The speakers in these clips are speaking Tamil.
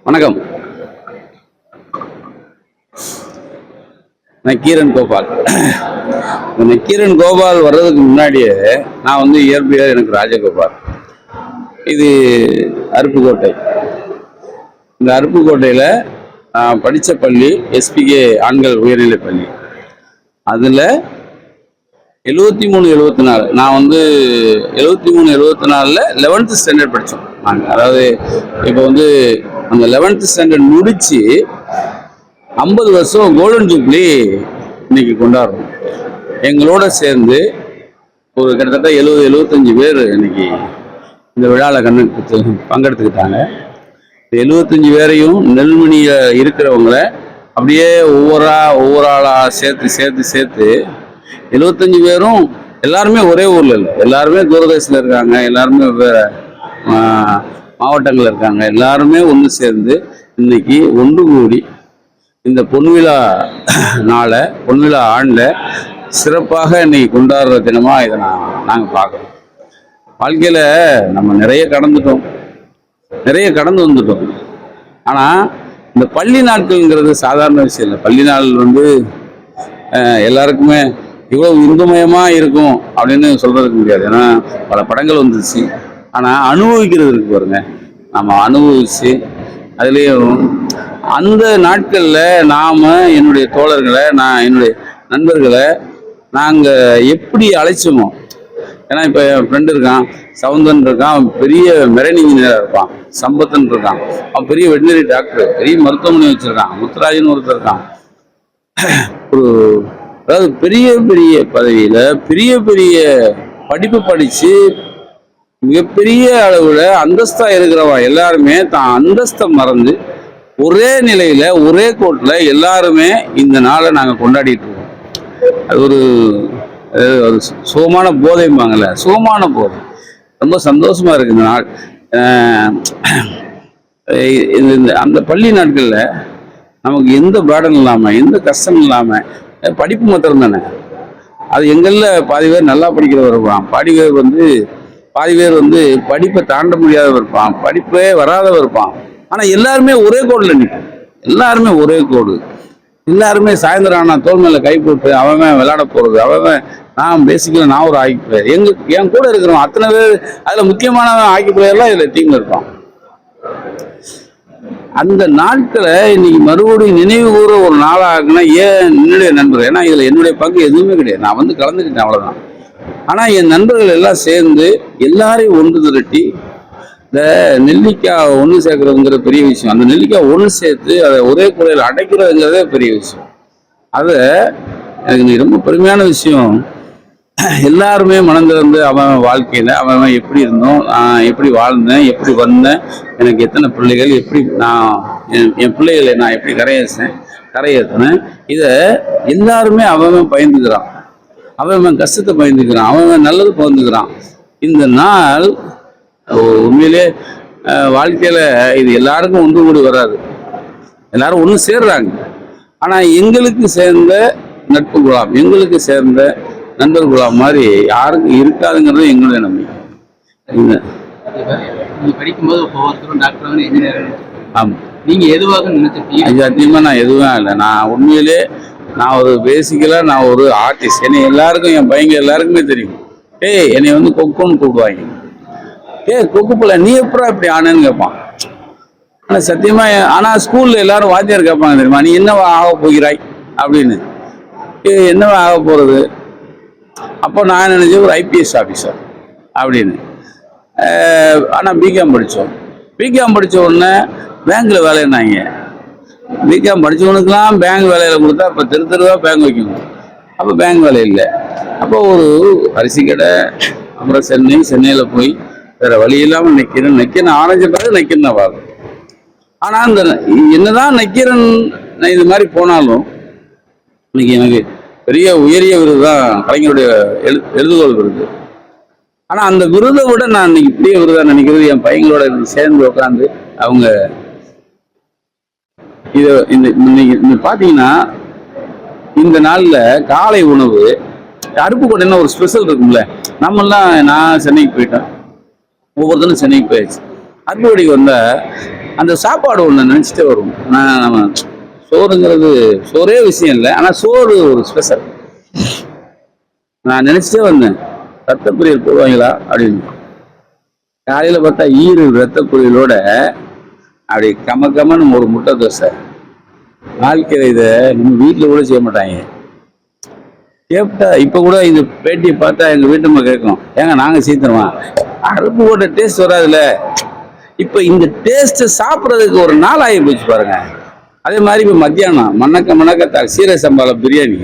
வணக்கம். நக்கீரன் கோபால். நக்கீரன் கோபால் வர்றதுக்கு முன்னாடியே நான் இயற்பியர், எனக்கு ராஜகோபால். இது அருப்புக்கோட்டை. இந்த அருப்புக்கோட்டையில் நான் படித்த பள்ளி எஸ்பிகே ஆண்கள் உயர்நிலை பள்ளி. அதில் 73, 74 நான் 73, 74 11th ஸ்டாண்டர்ட் படித்தோம் நாங்கள். அதாவது இப்போ அந்த 11th ஸ்டாண்டர்ட் முடித்து 50 வருஷம் கோல்டன் ஜூப்ளி இன்னைக்கு கொண்டாடுறோம். எங்களோட சேர்ந்து ஒரு கிட்டத்தட்ட 70-75 பேர் இன்னைக்கு இந்த விழாவில் பங்கெடுத்துக்கிட்டாங்க. 75 பேரையும் நெல்மணியில் இருக்கிறவங்கள அப்படியே ஒவ்வொரு ஆளாக சேர்த்து 75 பேரும் எல்லாருமே ஒரே ஊரில் இல்லை, எல்லாருமே தூரதேசத்தில் இருக்காங்க, எல்லாருமே வேறு மாவட்டங்களில் இருக்காங்க. எல்லாருமே ஒன்று சேர்ந்து இன்னைக்கு ஒன்று கூடி இந்த பொன்விழா ஆண்டில் சிறப்பாக இன்னைக்கு கொண்டாடுற தினமாக இதை நாங்கள் பார்க்குறோம். வாழ்க்கையில் நம்ம நிறைய கடந்து வந்துட்டோம். ஆனால் இந்த பள்ளி நாட்கள்ங்கிறது சாதாரண விஷயம் இல்லை. பள்ளி நாள் எல்லாருக்குமே இவ்வளவு இன்பமயமாக இருக்கும் அப்படின்னு சொல்றதுக்கு முடியாது. ஏன்னா பல படங்கள் வந்துச்சு. ஆனால் அனுபவிக்கிறது இருக்கு பாருங்க, நம்ம அனுபவிச்சு அதுலேயும் அந்த நாட்களில் நாம் என்னுடைய தோழர்களை, என்னுடைய நண்பர்களை நாங்கள் எப்படி அழைச்சோமோ. ஏன்னா இப்போ என் ஃப்ரெண்டு இருக்கான், சவுந்தன் இருக்கான், அவன் பெரிய மெரைன் இன்ஜினியராக இருப்பான். சம்பத்தன் இருக்கான், அவன் பெரிய வெட்டினரி டாக்டர், பெரிய மருத்துவமனை வச்சுருக்கான். முத்துராஜன் ஒருத்தர் இருக்கான், அதாவது பெரிய பெரிய பதவியில் பெரிய படிப்பு படித்து மிகப்பெரிய அளவில் அந்தஸ்தாக இருக்கிறவன் எல்லாருமே தான் அந்தஸ்தை மறந்து ஒரே நிலையில் ஒரே கோட்டில் எல்லாருமே இந்த நாளை நாங்கள் கொண்டாடிட்டு இருக்கோம். அது ஒரு சுகமான போதைம்பாங்கள்ல, சுகமான போதை. ரொம்ப சந்தோஷமாக இருக்குது இந்த நாள். அந்த பள்ளி நாட்களில் நமக்கு எந்த பேர்டன் இல்லாமல், எந்த கஷ்டம் இல்லாமல், படிப்பு மாத்திரம் தானே. அது எங்களில் பாதி பேர் நல்லா படிக்கிறவர் இருப்பான், பாதி பேர் படிப்பை தாண்ட முடியாதவர் இருப்பான், படிப்பே வராதவர் இருப்பான். ஆனால் எல்லாருமே ஒரே கோடில் நிற்போம். எல்லாருமே ஒரே கோடு. எல்லாருமே சாயந்தரம் ஆனால் தோல் மேலே கை போட்டு அவன் விளையாட போகிறது, நான் பேசிக்கல நான் ஒரு ஹாக்கி பிளேயர். என் கூட இருக்கிறவன் அத்தனை பேர் அதில் முக்கியமான ஹாக்கி பிளேயர்லாம் இதில் டீமில் இருப்பான். அந்த நாட்களை இன்னைக்கு மறுபடியும் நினைவு கூற ஒரு நாளாகுன்னா என்னுடைய நண்பர்கள், ஏன்னா இதில் என்னுடைய பங்கு எதுவுமே கிடையாது, நான் கலந்துக்கிட்டேன், அவ்வளோதான். ஆனால் என் நண்பர்கள் எல்லாம் சேர்ந்து எல்லாரையும் ஒன்று திரட்டி இந்த நெல்லிக்காய் ஒன்று சேர்க்கறதுங்கிற பெரிய விஷயம். அந்த நெல்லிக்காய் ஒன்று சேர்த்து அதை ஒரே குறையில் அடைக்கிறதுங்கிறதே பெரிய விஷயம். அதை எனக்கு ரொம்ப பெருமையான விஷயம். எல்லாருமே மனம் திறந்து அவன் வாழ்க்கையில் அவன் எப்படி இருந்தோம், எப்படி வாழ்ந்தேன், எப்படி வந்தேன், எனக்கு எத்தனை பிள்ளைகள், எப்படி என் பிள்ளைகளை நான் எப்படி கரையேற்றினேன், இதை எல்லாருமே அவன் பயந்துக்கிறான். அவன் கஷ்டத்தை பயந்துக்கிறான், அவன் நல்லது பகிர்ந்துக்கிறான். இந்த நாள் உண்மையிலே வாழ்க்கையில் இது எல்லாருக்கும் ஒன்று கூடி வராது, எல்லாரும் ஒன்று சேர்றாங்க. ஆனால் எங்களுக்கு சேர்ந்த நட்பு குழாம், எங்களுக்கு சேர்ந்த நண்பர் குழாம் மாதிரி யாருக்கும் இருக்காதுங்கிறது எங்களுடைய நம்பிக்கை. படிக்கும்போது ஒவ்வொருத்தரும் டாக்டர், இன்ஜினியர். ஆமாம், நீங்கள் எதுவாக நினைச்சிருக்கீங்க? சத்தியமாக நான் எதுவும் இல்லை. நான் உண்மையிலே ஒரு பேசிக்கலாக நான் ஒரு ஆர்டிஸ்ட். என்னை எல்லாருக்கும், என் பையங்க எல்லாருக்குமே தெரியும். என்னை கொக்குன்னு கூப்பிடுவாங்க. கொக்கு போல நீ எப்படா இப்படி ஆனேன்னு கேட்பான். ஆனால் சத்தியமாக, ஆனால் ஸ்கூலில் எல்லாரும் வாத்தியார் கேட்பாங்க தெரியுமா, நீ என்னவா ஆக போகிறாய் அப்படின்னு. என்னவா ஆக போகிறது? அப்போ நான் நினைச்சேன் ஒரு ஐபிஎஸ் ஆஃபீஸர் அப்படின்னு. ஆனால் பிகாம் படித்தோம். பிகாம் படித்த உடனே பேங்க்கில் வேலைன்னாங்க. பிகாம் படித்தவனுக்கெல்லாம் பேங்க் வேலையில் கொடுத்தா இப்போ தெருவா பேங்க் வைக்கணும். அப்போ பேங்க் வேலை இல்லை. அப்போ ஒரு அரிசி கடை, அப்புறம் சென்னையில் போய் வேறு வழி இல்லாமல் நக்கீரன் ஆரஞ்ச பிறகு நக்கீரன் தான் பார்க்கும். ஆனால் அந்த என்னதான் நக்கீரன் இது மாதிரி போனாலும் இன்னைக்கு எனக்கு பெரிய உயரிய விருது தான் கலைஞருடைய எழுதுகோள் விருது. ஆனால் அந்த விருதை விட நான் இன்னைக்கு பெரிய விருதாக நினைக்கிறது என் பையங்களோட சேர்ந்து உட்காந்து அவங்க இதை இந்த பார்த்தீங்கன்னா இந்த நாளில் காலை உணவு அருப்புக்கோட்டைன்னு ஒரு ஸ்பெஷல் இருக்கும்ல. நம்மெல்லாம் நான் சென்னைக்கு போயிட்டேன், ஒவ்வொருத்தரும் சென்னைக்கு போயாச்சு. அருப்புக்கோட்டைக்கு வந்தால் அந்த சாப்பாடு ஒன்று நினச்சிட்டே வரும். நம்ம சோறுங்கிறது சோறே விஷயம் இல்லை, ஆனால் சோறு ஒரு ஸ்பெஷல். நான் நினச்சிட்டே வந்தேன், ரத்த பொரியல் போடுவாங்களா அப்படின்னு. காலையில் பார்த்தா ரத்த பொரியலோட அப்படி கமன்னு ஒரு முட்டை தோசை. வாழ்க்கையில் இதை நம்ம வீட்டில் கூட செய்ய மாட்டாங்க. கேப்டா இப்போ கூட இந்த பேட்டியை பார்த்தா எங்கள் வீட்டம்மா கேட்கும், ஏங்க நாங்கள் சீக்கிரமா அடுப்பு போட்ட டேஸ்ட் வராதுல்ல. இப்போ இந்த டேஸ்ட்டை சாப்பிட்றதுக்கு ஒரு நாள் ஆகி போச்சு பாருங்க. அதே மாதிரி இப்போ மத்தியானம் மணக்க சீரக சம்பால பிரியாணி,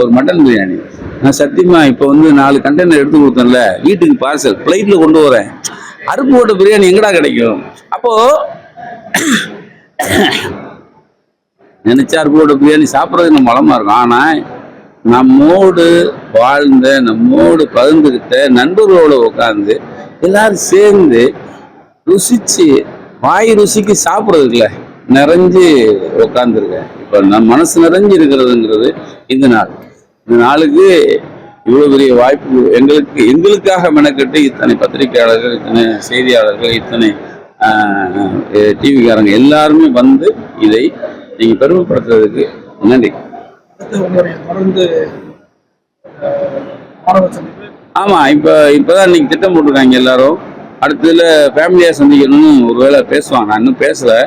ஒரு மட்டன் பிரியாணி. நான் சத்தியமா இப்போ வந்து 4 கண்டெய்னர் எடுத்து கொடுத்தேன்ல, வீட்டுக்கு பார்சல் ஃப்ளைட்டில் கொண்டு வரேன். அடுப்பு போட்ட பிரியாணி எங்கடா கிடைக்கும்? அப்போ நினைச்சா அடுப்பு போட்ட பிரியாணி சாப்பிட்றதுக்கு நம்ம வளமா இருக்கும். ஆனால் நம்மோடு வாழ்ந்த, நம்மோடு பகிர்ந்துக்கிட்ட நண்பர்களோடு உட்காந்து எல்லாரும் சேர்ந்து ருசிச்சு வாய் ருசிக்கு சாப்பிட்றதுக்குல நிறைஞ்சு உட்காந்துருக்கேன். இப்போ நம்ம மனசு நிறைஞ்சு இருக்கிறதுங்கிறது இந்த நாளுக்கு இவ்வளோ பெரிய வாய்ப்பு எங்களுக்காக மெனக்கெட்டு இத்தனை பத்திரிகையாளர்கள், இத்தனை செய்தியாளர்கள், இத்தனை டிவிக்காரங்க எல்லாருமே வந்து இதை நீங்கள் பெருமைப்படுத்துறதுக்கு நன்றி. ஆமாம், இப்போதான் இன்னைக்கு திட்டம் போட்டிருக்காங்க எல்லாரும். அடுத்ததுல ஃபேமிலியாக சந்திக்கணும்னு ஒரு வேளை பேசுவாங்க. நான் இன்னும் பேசலை.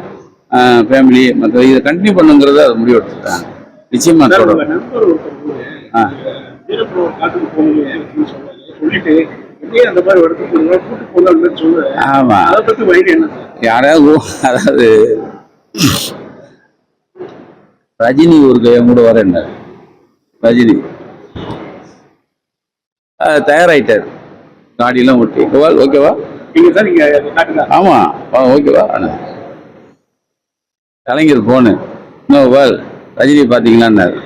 ஃபேமிலி மற்ற இதை கண்டினியூ பண்ணுங்கிறத அதை முடிவு எடுத்துட்டாங்க. நிச்சயமா ஆமா, யாராவது அதாவது ரஜினி ஒரு கையம் கூட வர என்ன ரஜினி தயாராயிட்டார், காடியெல்லாம் ஓட்டி. ஓகேவா? ஆமா, ஓகேவா? கலைஞர் போனு இன்னோவால் ரஜினி பார்த்தீங்களான்னாரு.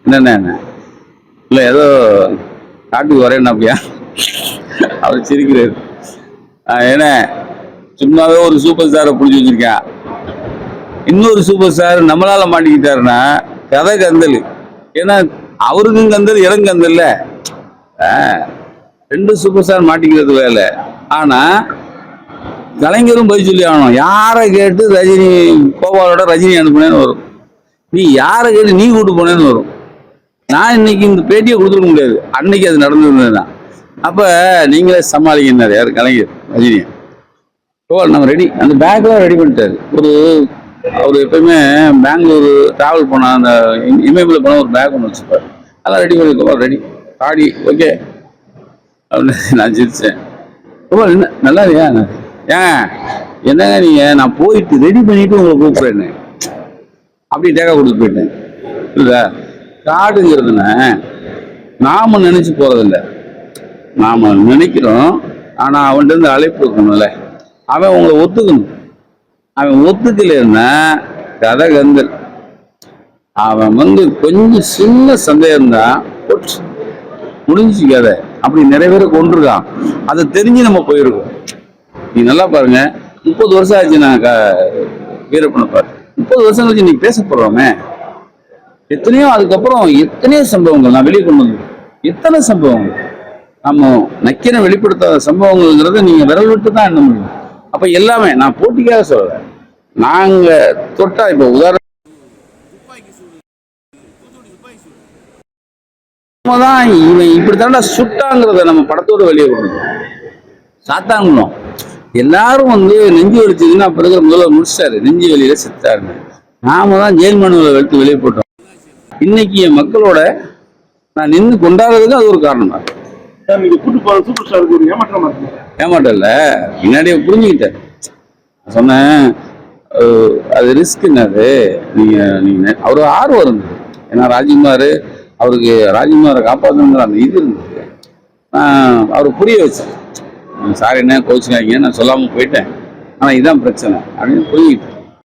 என்னென்ன இல்லை ஏதோ காட்டுக்கு வரேன்னு அப்படியா அவர் சிரிக்கிறார். ஏன்னா சும்மாவே ஒரு சூப்பர் ஸ்டாரை பிடிச்சி வச்சிருக்கேன், இன்னொரு சூப்பர் ஸ்டார் நம்மளால மாட்டிக்கிட்டாருன்னா கதை கந்தல். ஏன்னா அவருக்கும் கந்தல், எனக்கு கந்தல்ல. 2 சூப்பர் ஸ்டார் மாட்டிக்கிறது வேலை. ஆனா கலைஞரும் போய் சொல்லி ஆகணும். யாரை கேட்டு ரஜினி கோபாலோட ரஜினி அனுப்புனேன்னு வரும், நீ யாரை கேட்டு நீ கூட்டு போனேன்னு வரும். நான் இன்னைக்கு இந்த பேட்டியை கொடுத்துருக்க முடியாது, அன்னைக்கு அது நடந்துருந்ததுதான். அப்ப நீங்களே சமாளிக்கினார் யார்? கலைஞர் ரஜினி. கோபால் நம்ம ரெடி, அந்த பேக்லாம் ரெடி பண்ணிட்டாரு. அவர் எப்பயுமே பெங்களூர் டிராவல் போனா அந்த இமயமலை போனால் ஒரு பேக் ஒன்று வச்சுப்பாரு, அதெல்லாம் ரெடி பண்ணி கோபால் ரெடி ஆடி ஓகே அப்படின்னு நான் சிரிச்சேன். கோபால் என்ன நல்லா இல்லையா? ஏன் என்னங்க நீங்க, நான் போயிட்டு ரெடி பண்ணிட்டு உங்களை கூப்பிடுறேன்னு அப்படி டேக்கா கொடுத்து போயிட்டேன். இல்ல காடுங்கிறதுன நாம நினைச்சு போறதில்லை, நாம நினைக்கிறோம். ஆனா அவன்கிட்ட இருந்து அழைப்பு இருக்கணும்ல, அவன் உங்களை ஒத்துக்கணும். அவன் ஒத்துக்கலைன்னா கதை கந்தல். அவன் வந்து கொஞ்சம் சின்ன சந்தேகம் தான் முடிஞ்சு கதை. அப்படி நிறைய பேரை கொண்டிருக்கான், அதை தெரிஞ்சு நம்ம போயிருக்கோம். நீ நல்லா பாருங்க, 30 வருஷம் ஆச்சு நான் வீரப்பனை பாரு. 30 வருஷம் கழிச்சு இன்னைக்கு பேச போடுறோமே, எத்தனையோ அதுக்கப்புறம் எத்தனையோ சம்பவங்கள் நான் வெளியே கொண்டு வந்து, எத்தனை சம்பவங்கள் நம்ம நக்கின வெளிப்படுத்தாத சம்பவங்கள்ங்கிறத நீங்க விரல் விட்டு தான் எண்ண முடியும். அப்ப எல்லாமே நான் போட்டிக்காக சொல்றேன். நாங்க தொட்டா இப்ப உதாரணம் தான் இவன் இப்படித்தாண்டா சுட்டாங்கிறத நம்ம படத்தோட வெளியே கொண்டு சாத்தாங்கணும். எல்லாரும் வந்து நெஞ்சு வலிச்சதுன்னா அப்ப இருக்கிற முதல்வர் முடிச்சிட்டாரு, நெஞ்சு வெளியில செத்தாருன்னு. நாம தான் ஜெயில் மனுவில் வெளுத்து வெளியே போட்டோம். இன்னைக்கு என் மக்களோட நான் நின்று கொண்டாடுறதுக்கு அது ஒரு காரணம் தான். ஏமாட்டம் இல்ல, முன்னாடியே புரிஞ்சுக்கிட்டேன். சொன்னேன் அது ரிஸ்க் என்னது. நீங்க அவரு ஆர்வம் இருந்தது. ஏன்னா ராஜ்குமார், அவருக்கு ராஜ்குமாரை காப்பாற்றணுங்கிற அந்த இது இருந்தது. அவரு புரிய வச்சேன். சார் என்ன கோச்சுக்காதீங்க, நான் சொல்லாம போயிட்டேன், ஆனா இதுதான் பிரச்சனை அப்படின்னு புரிஞ்சுக்கிட்டேன்.